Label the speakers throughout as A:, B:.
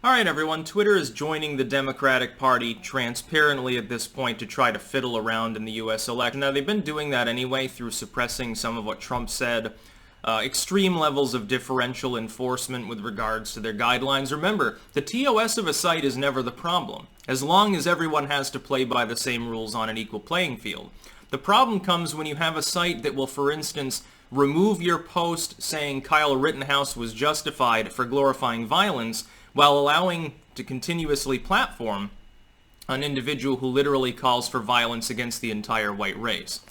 A: Alright everyone, Twitter is joining the Democratic Party transparently at this point to try to fiddle around in the US election. Now they've been doing that anyway through suppressing some of what Trump said, extreme levels of differential enforcement with regards to their guidelines. Remember, the TOS of a site is never the problem, as long as everyone has to play by the same rules on an equal playing field. The problem comes when you have a site that will, for instance, remove your post saying Kyle Rittenhouse was justified for glorifying violence, while allowing to continuously platform an individual who literally calls for violence against the entire white race.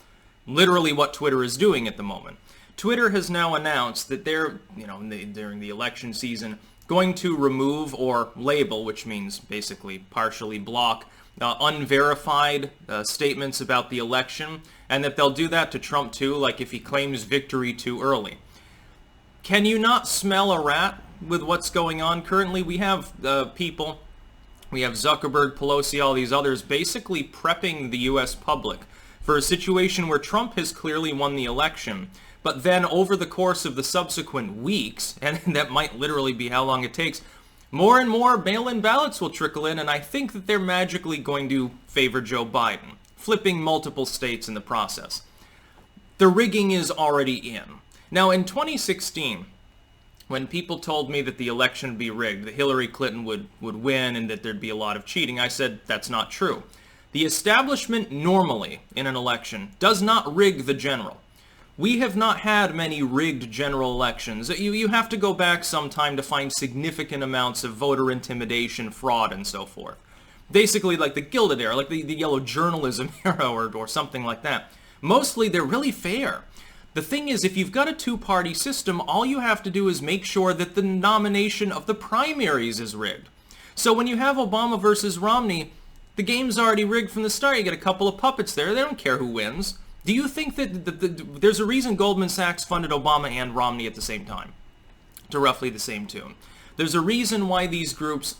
A: Literally what Twitter is doing at the moment. Twitter has now announced that they're, during the election season, going to remove or label, which means basically partially block, unverified statements about the election, and that they'll do that to Trump too, like if he claims victory too early. Can you not smell a rat with what's going on currently? We have people, we have Zuckerberg, Pelosi, all these others basically prepping the US public for a situation where Trump has clearly won the election, but then over the course of the subsequent weeks, and that might literally be how long it takes, more and more mail-in ballots will trickle in, and I think that they're magically going to favor Joe Biden, flipping multiple states in the process. The rigging is already in. Now in 2016, when people told me that the election would be rigged, that Hillary Clinton would win and that there'd be a lot of cheating, I said that's not true. The establishment normally in an election does not rig the general. We have not had many rigged general elections. You have to go back some time to find significant amounts of voter intimidation, fraud, and so forth. Basically like the Gilded Era, like the yellow journalism era or something like that. Mostly they're really fair. The thing is, if you've got a two-party system, all you have to do is make sure that the nomination of the primaries is rigged. So when you have Obama versus Romney, the game's already rigged from the start. You get a couple of puppets there. They don't care who wins. Do you think that there's a reason Goldman Sachs funded Obama and Romney at the same time, to roughly the same tune? There's a reason why these groups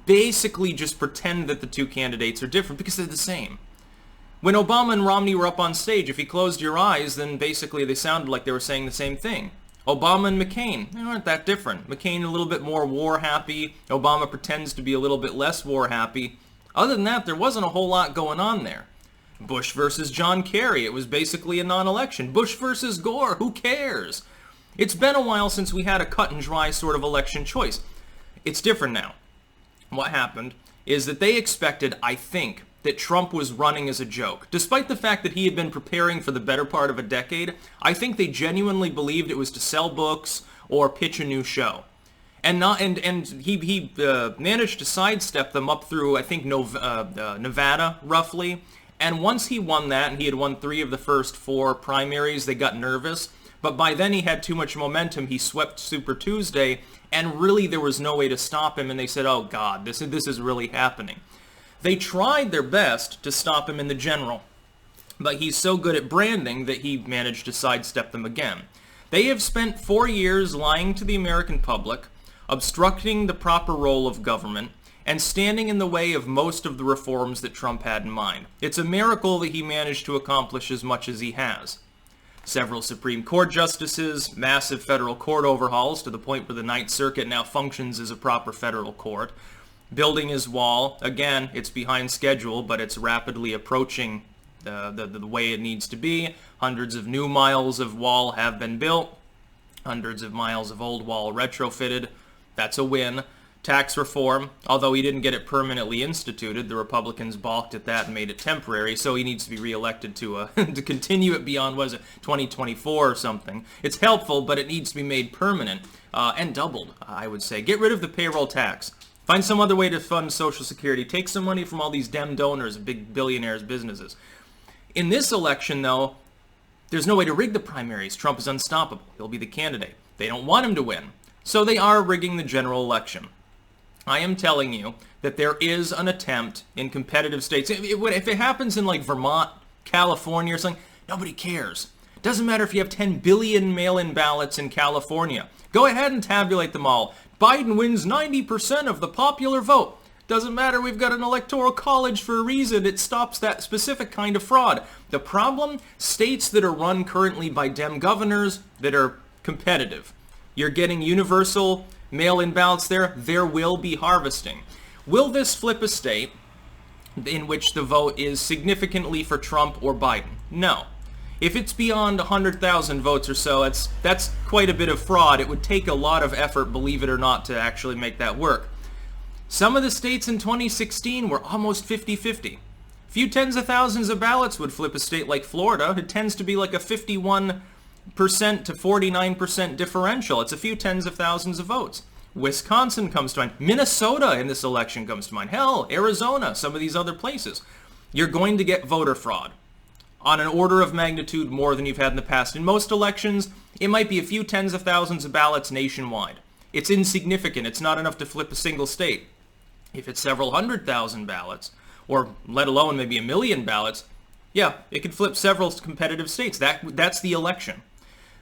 A: basically just pretend that the two candidates are different, because they're the same. When Obama and Romney were up on stage, if you closed your eyes, then basically they sounded like they were saying the same thing. Obama and McCain, they aren't that different. McCain a little bit more war-happy. Obama pretends to be a little bit less war-happy. Other than that, there wasn't a whole lot going on there. Bush versus John Kerry, it was basically a non-election. Bush versus Gore, who cares? It's been a while since we had a cut-and-dry sort of election choice. It's different now. What happened is that they expected, I think, that Trump was running as a joke. Despite the fact that he had been preparing for the better part of a decade, I think they genuinely believed it was to sell books or pitch a new show. And he managed to sidestep them up through, I think, Nevada, roughly. And once he won that, and he had won 3 of the first 4 primaries, they got nervous. But by then he had too much momentum. He swept Super Tuesday, and really there was no way to stop him. And they said, oh God, this is really happening. They tried their best to stop him in the general, but he's so good at branding that he managed to sidestep them again. They have spent 4 years lying to the American public, obstructing the proper role of government, and standing in the way of most of the reforms that Trump had in mind. It's a miracle that he managed to accomplish as much as he has. Several Supreme Court justices, massive federal court overhauls to the point where the Ninth Circuit now functions as a proper federal court, building his wall. Again, it's behind schedule, but it's rapidly approaching the way it needs to be. Hundreds of new miles of wall have been built. Hundreds of miles of old wall retrofitted. That's a win. Tax reform, although he didn't get it permanently instituted, the Republicans balked at that and made it temporary, so he needs to be reelected to to continue it beyond, 2024 or something. It's helpful, but it needs to be made permanent, and doubled, I would say. Get rid of the payroll tax. Find some other way to fund Social Security. Take some money from all these Dem donors, big billionaires, businesses. In this election, though, there's no way to rig the primaries. Trump is unstoppable. He'll be the candidate. They don't want him to win. So they are rigging the general election. I am telling you that there is an attempt in competitive states. If it happens in like Vermont, California or something, nobody cares. It doesn't matter if you have 10 billion mail-in ballots in California. Go ahead and tabulate them all. Biden wins 90% of the popular vote. Doesn't matter, we've got an electoral college for a reason. It stops that specific kind of fraud. The problem, states that are run currently by Dem governors that are competitive. You're getting universal mail-in ballots there will be harvesting. Will this flip a state in which the vote is significantly for Trump or Biden? No. If it's beyond 100,000 votes or so, that's quite a bit of fraud. It would take a lot of effort, believe it or not, to actually make that work. Some of the states in 2016 were almost 50-50. A few tens of thousands of ballots would flip a state like Florida. It tends to be like a 51% to 49% differential. It's a few tens of thousands of votes. Wisconsin comes to mind. Minnesota in this election comes to mind. Hell, Arizona, some of these other places. You're going to get voter fraud on an order of magnitude more than you've had in the past. In most elections, it might be a few tens of thousands of ballots nationwide. It's insignificant. It's not enough to flip a single state. If it's several 100,000 ballots, or let alone maybe 1 million ballots, yeah, it could flip several competitive states. That's the election.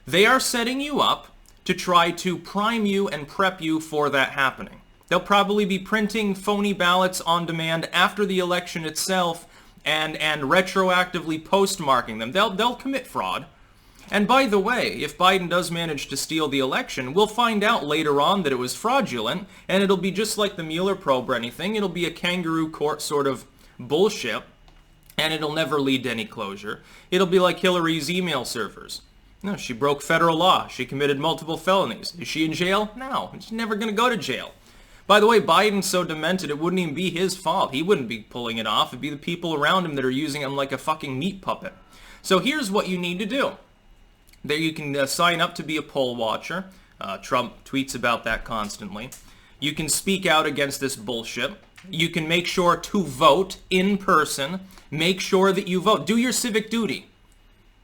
A: They are setting you up to try to prime you and prep you for that happening. They'll probably be printing phony ballots on demand after the election itself and retroactively postmarking them. They'll commit fraud. And by the way, if Biden does manage to steal the election, we'll find out later on that it was fraudulent, and it'll be just like the Mueller probe or anything. It'll be a kangaroo court sort of bullshit, and it'll never lead to any closure. It'll be like Hillary's email servers. No, she broke federal law. She committed multiple felonies. Is she in jail? No, she's never going to go to jail. By the way, Biden's so demented it wouldn't even be his fault. He wouldn't be pulling it off. It'd be the people around him that are using him like a fucking meat puppet. So here's what you need to do. There you can sign up to be a poll watcher. Trump tweets about that constantly. You can speak out against this bullshit. You can make sure to vote in person. Make sure that you vote. Do your civic duty.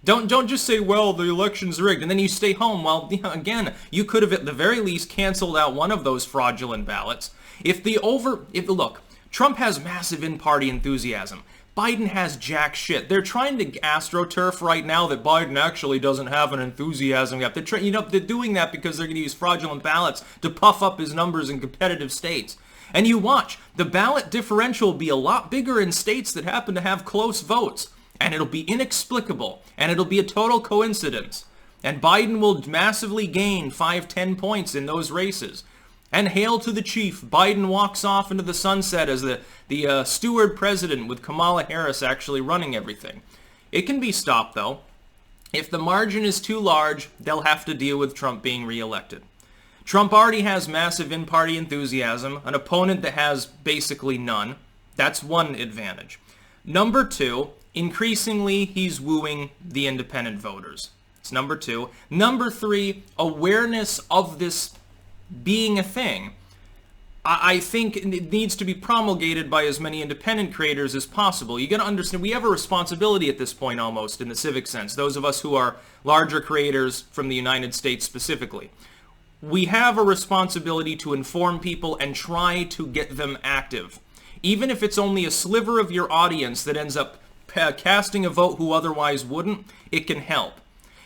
A: Don't just say, well, the election's rigged, and then you stay home. Well, again, you could have at the very least canceled out one of those fraudulent ballots. Look, Trump has massive in-party enthusiasm. Biden has jack shit. They're trying to astroturf right now that Biden actually doesn't have an enthusiasm gap. They're doing that because they're going to use fraudulent ballots to puff up his numbers in competitive states. And you watch, the ballot differential will be a lot bigger in states that happen to have close votes. And it'll be inexplicable, and it'll be a total coincidence. And Biden will massively gain 5-10 points in those races. And hail to the chief, Biden walks off into the sunset as the steward president with Kamala Harris actually running everything. It can be stopped, though. If the margin is too large, they'll have to deal with Trump being reelected. Trump already has massive in-party enthusiasm, an opponent that has basically none. That's one advantage. Number two, increasingly, he's wooing the independent voters. It's number two. Number three, awareness of this being a thing. I think it needs to be promulgated by as many independent creators as possible. You got to understand, we have a responsibility at this point almost in the civic sense, those of us who are larger creators from the United States specifically. We have a responsibility to inform people and try to get them active. Even if it's only a sliver of your audience that ends up casting a vote who otherwise wouldn't, it can help.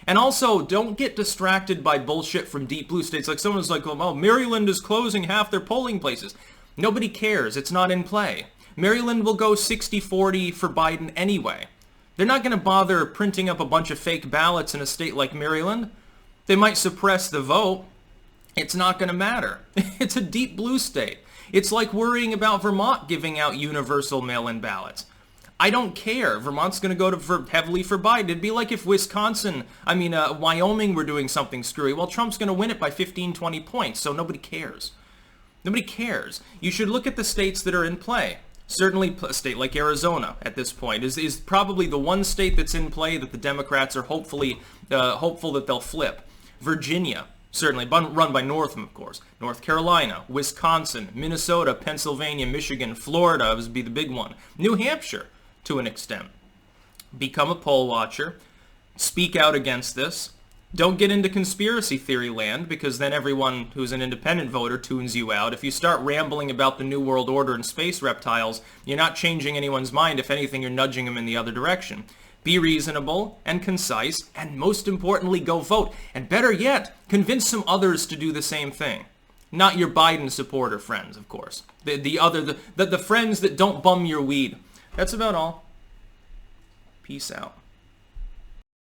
A: And also, don't get distracted by bullshit from deep blue states. Like someone's like, oh, Maryland is closing half their polling places. Nobody cares. It's not in play. Maryland will go 60-40 for Biden anyway. They're not going to bother printing up a bunch of fake ballots in a state like Maryland. They might suppress the vote. It's not going to matter. It's a deep blue state. It's like worrying about Vermont giving out universal mail-in ballots. I don't care. Vermont's going to go heavily for Biden. It'd be like if Wyoming were doing something screwy. Well, Trump's going to win it by 15, 20 points, so nobody cares. Nobody cares. You should look at the states that are in play. Certainly a state like Arizona at this point is probably the one state that's in play that the Democrats are hopeful that they'll flip. Virginia, certainly run by Northam, of course. North Carolina, Wisconsin, Minnesota, Pennsylvania, Michigan, Florida would be the big one. New Hampshire, to an extent. Become a poll watcher. Speak out against this. Don't get into conspiracy theory land, because then everyone who's an independent voter tunes you out. If you start rambling about the New World Order and space reptiles, you're not changing anyone's mind. If anything, you're nudging them in the other direction. Be reasonable and concise, and most importantly, go vote. And better yet, convince some others to do the same thing. Not your Biden supporter friends, of course. The friends that don't bum your weed. That's about all. Peace out.